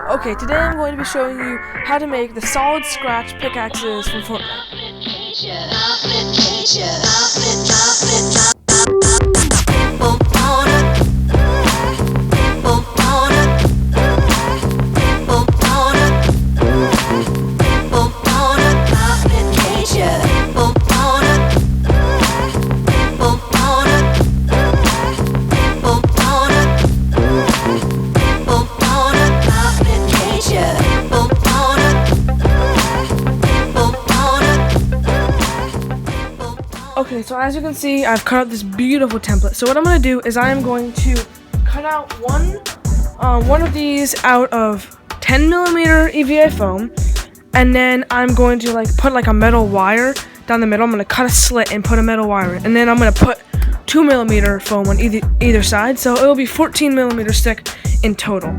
Okay, today I'm going to be showing you how to make the solid scratch pickaxes from Fortnite. Okay, so as you can see, I've cut out this beautiful template. So what I'm going to do is I am going to cut out one of these out of 10mm EVA foam, and then I'm going to put a metal wire down the middle. I'm going to cut a slit and put a metal wire in, and then I'm going to put 2mm foam on either side, so it will be 14mm stick in total.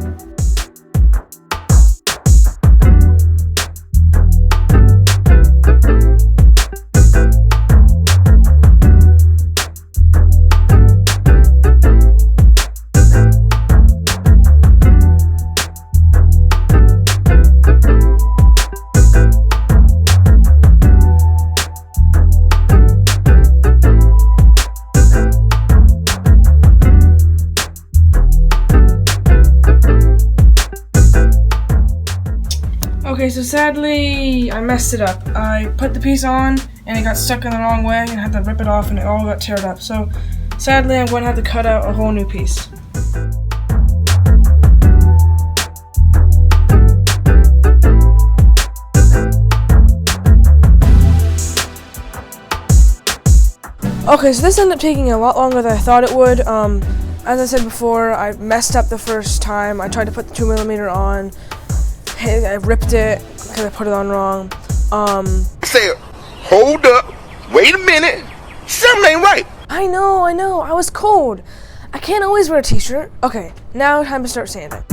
Okay, so sadly, I messed it up. I put the piece on, and it got stuck in the wrong way, and I had to rip it off, and it all got teared up. So, sadly, I'm going to have to cut out a whole new piece. Okay, so this ended up taking a lot longer than I thought it would. As I said before, I messed up the first time. I tried to put the 2mm on. I ripped it because I put it on wrong. Say, hold up, wait a minute, something ain't right. I know, I was cold. I can't always wear a t-shirt. Okay, now time to start sanding.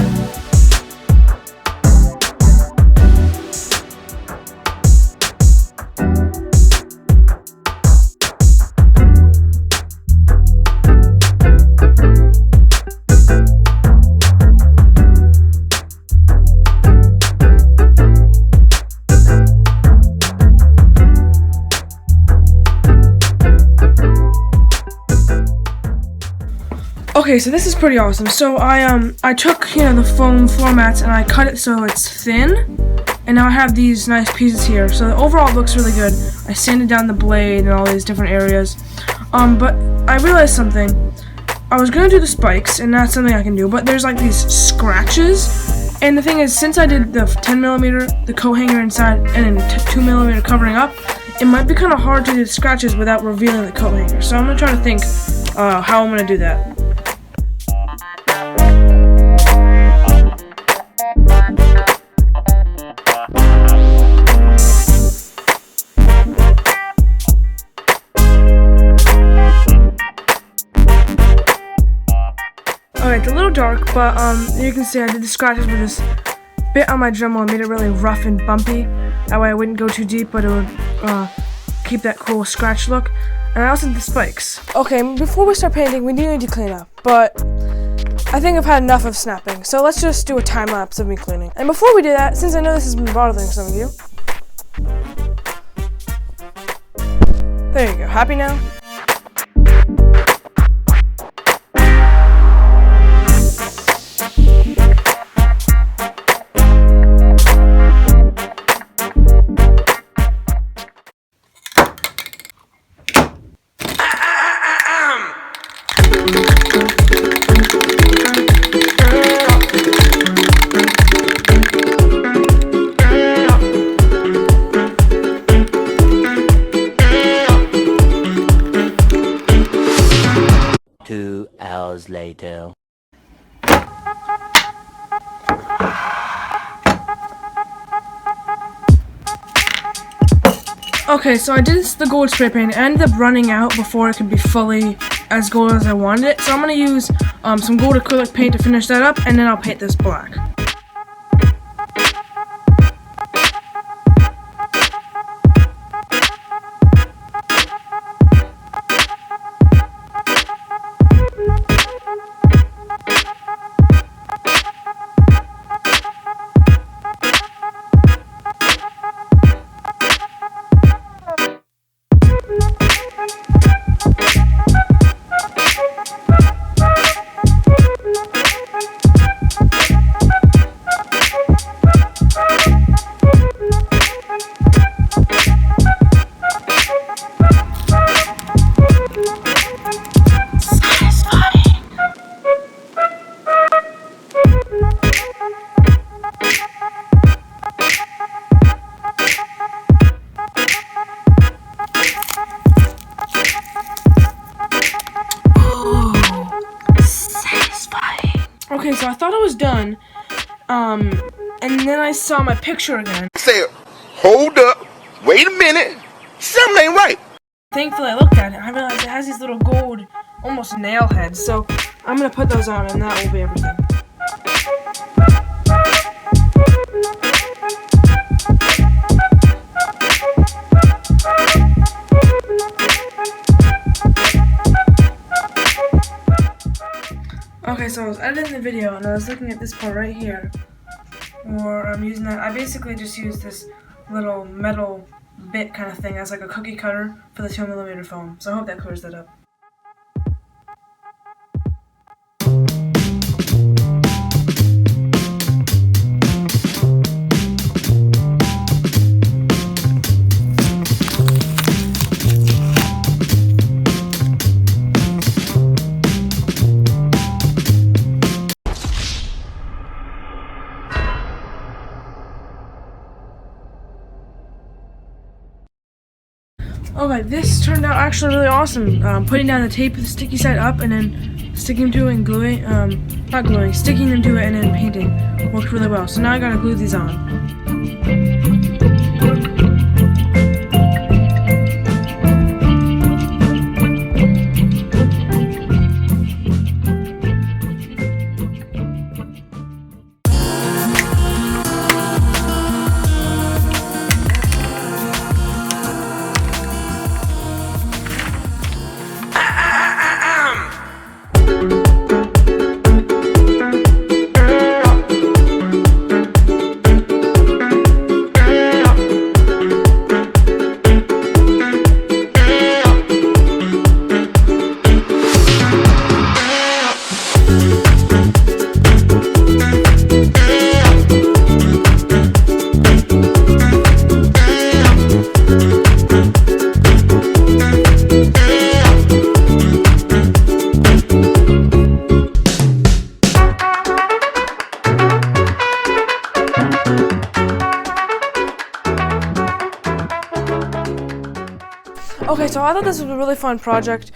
Okay, so this is pretty awesome. So I took the foam floor mats and I cut it so it's thin, and now I have these nice pieces here. So overall it looks really good. I sanded down the blade and all these different areas. But I realized something. I was gonna do the spikes, and that's something I can do. But there's these scratches, and the thing is, since I did the 10mm, the coat hanger inside, and then 2mm covering up, it might be kind of hard to do the scratches without revealing the coat hanger. So I'm gonna try to think how I'm gonna do that. Alright, it's a little dark, but you can see I did the scratches with this bit on my Dremel and made it really rough and bumpy. That way I wouldn't go too deep, but it would keep that cool scratch look. And I also did the spikes. Okay, before we start painting, we do need to clean up, but I think I've had enough of snapping, so let's just do a time lapse of me cleaning. And before we do that, since I know this has been bothering some of you, there you go. Happy now? Later. Okay, so I did the gold spray paint. It ended up running out before it could be fully as gold as I wanted it. So I'm going to use some gold acrylic paint to finish that up, and then I'll paint this black. And then I saw my picture again. Say, hold up, wait a minute, something ain't right. Thankfully, I looked at it. I realized it has these little gold, almost nail heads. So I'm gonna put those on, and that will be everything. Okay, so I was editing the video and I was looking at this part right here, or I'm using that. I basically just used this little metal bit kind of thing as like a cookie cutter for the 2mm foam. So I hope that clears that up. Okay, this turned out actually really awesome. Putting down the tape with the sticky side up and then sticking them to it and gluing, not gluing, sticking them to it and then painting worked really well. So now I gotta glue these on. Okay, so I thought this was a really fun project.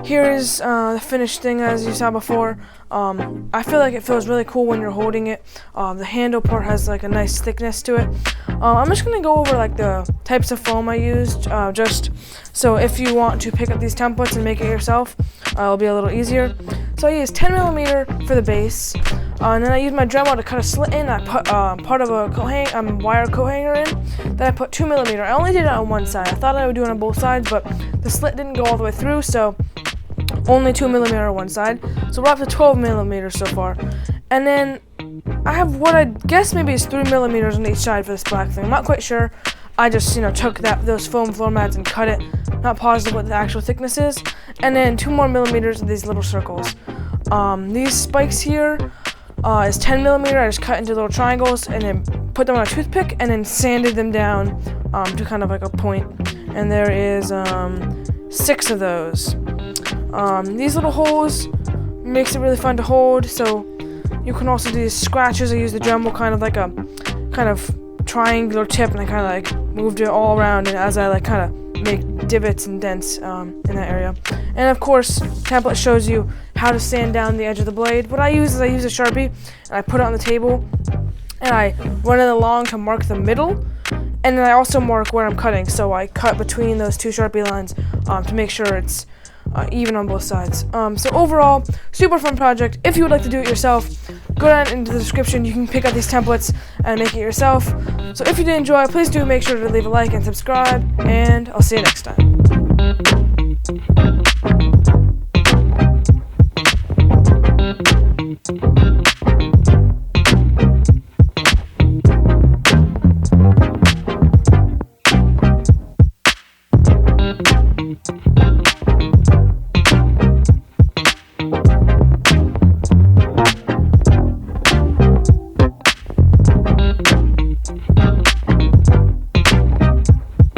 Here is the finished thing as you saw before. I feel like it feels really cool when you're holding it. The handle part has like a nice thickness to it. I'm just gonna go over like the types of foam I used, just so if you want to pick up these templates and make it yourself, it'll be a little easier. So I used 10mm for the base, and then I used my Dremel to cut a slit in. I put part of a wire coat hanger in. Then I put 2mm. I only did it on one side. I thought I would do it on both sides, but the slit didn't go all the way through, so only 2mm on one side. So we're up to 12mm so far. And then I have what I guess maybe is 3mm on each side for this black thing. I'm not quite sure. I just, took those foam floor mats and cut it. Not positive what the actual thickness is. And then 2 more millimeters of these little circles. These spikes here is 10mm. I just cut into little triangles and then put them on a toothpick and then sanded them down to kind of like a point. And there is 6 of those. These little holes makes it really fun to hold. So you can also do these scratches. I use the Dremel kind of like a triangular tip, and I kind of like moved it all around, and as I like kind of make divots and dents in that area. And of course, template shows you how to sand down the edge of the blade. What I use is I use a Sharpie and I put it on the table and I run it along to mark the middle, and then I also mark where I'm cutting. So I cut between those 2 Sharpie lines to make sure it's even on both sides. So overall, super fun project. If you would like to do it yourself, go down into the description. You can pick up these templates and make it yourself. So if you did enjoy, please do make sure to leave a like and subscribe, and I'll see you next time.